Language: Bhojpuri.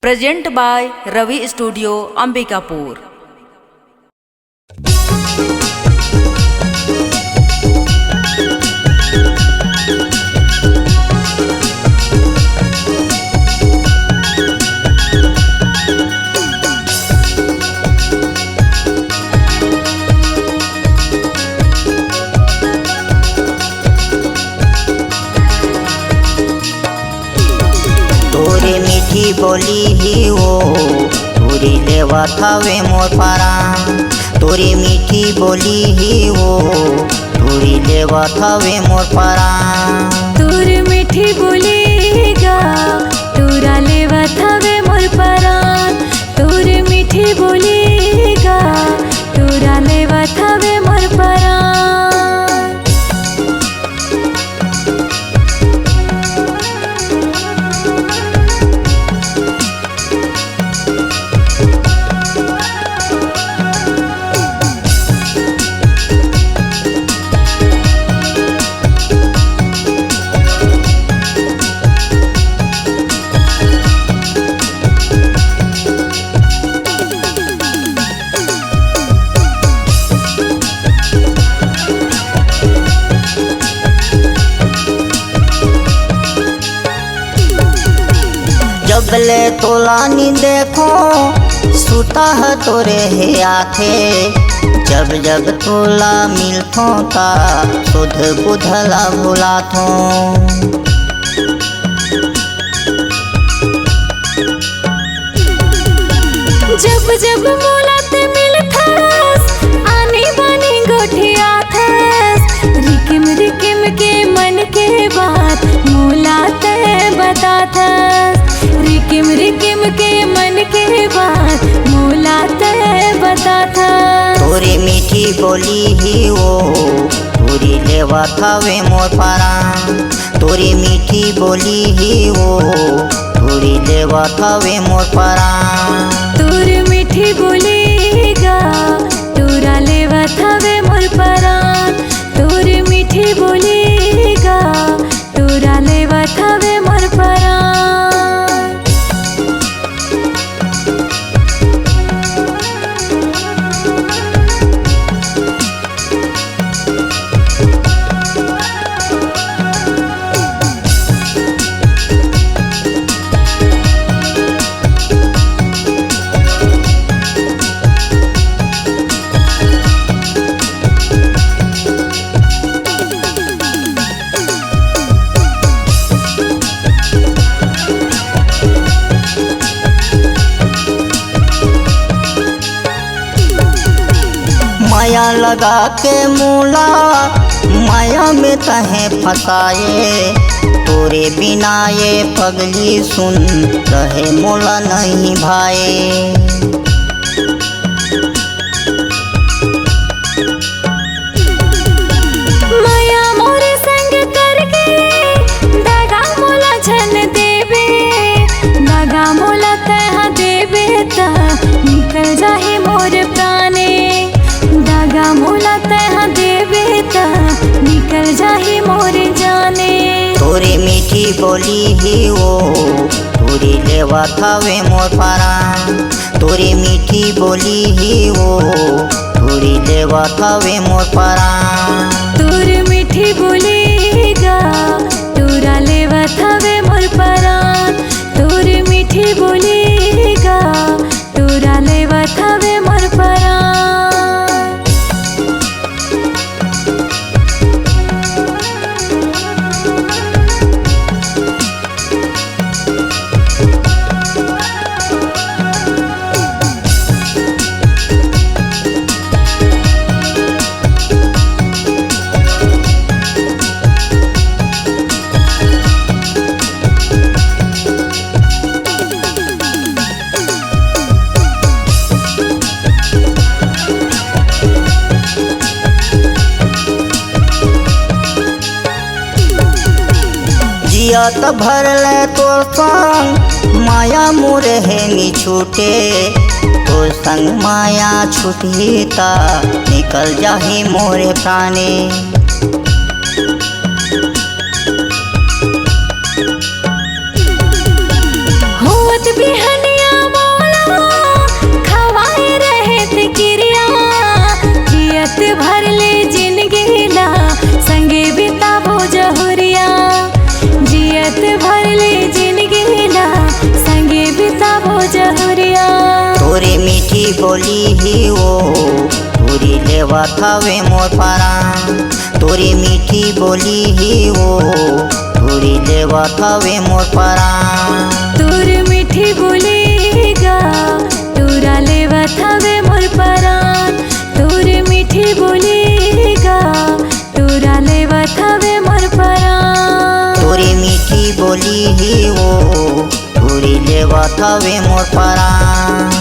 Present by Ravi studio Ambikapur. तोरी मीठी बोली ही वो तोरी लेवा थावे मोर पारा। तोरी मीठी बोली ही वो तोरी लेवा थावे मोर पारा। तोर मीठी बोलेगा तोरा लेवा थावे मोर परान। तोर मीठी बोलेगा तोरा लेवा थावे मोर परान। जबले तोला नी देखो सुता है तोरे हे आथे। जब जब तोला मिलथो ता सुध बुधला भुलाथो। जब जब मोलात मिलथस आनी बानी गोठियाथस। रिकिम रिकिम के मन के बात मोलात बताथस। रिकिम रिकिम के मन के बात मोलात बताथस। तोरी मीठी बोली ही वो तोरी लेवा थावे मोर पारा। तोरी मीठी बोली ही वो तोरी लेवा थावे मोर पारा। तोर मीठी बोलेगा तोरा लेवा थावे मोर परान। तोर मीठी बोलेगा तोरा लेवा थावे मोर परान। माया लगा के मूला माया में तहे फसाए। तोरे बिना ये पगली सुन रहे मोला नहीं भाए। माया मोरे संग करके दगा मोला झन देबे। दगा मोला तहा देबे ता निकल जाही मोर प्राणे। दगा मोला तहा देबे ता निकल जाही मोर जाने। तोरी मीठी बोली ही वो तोरी लेवा थावे मोर पारा। तोरी मीठी बोली ही वो तोरी लेवा थावे मोर पारा। तोर मीठी बोलेगा तोरा लेवा थावे मोर परान। तोर मीठी बोलेगा तोरा लेवा थावे मोर परान। जियत भरले तोर संग माया मोरे है नी छूटे। तोर संग माया छूटी ता निकल जाही मोरे प्राणे। होत बिहनी बोली ही वो तुरी लेवा थावे मोर परान। तोरी मीठी बोली ही वो तुरी लेवा थावे मोर परान। तोर मीठी बोली गा तोरा लेवा थावे मोर परान। तोर मीठी बोली गा तोरा लेवा थावे मोर परान। तोरी मीठी बोली ही वो तुरी लेवा थावे मोर परान।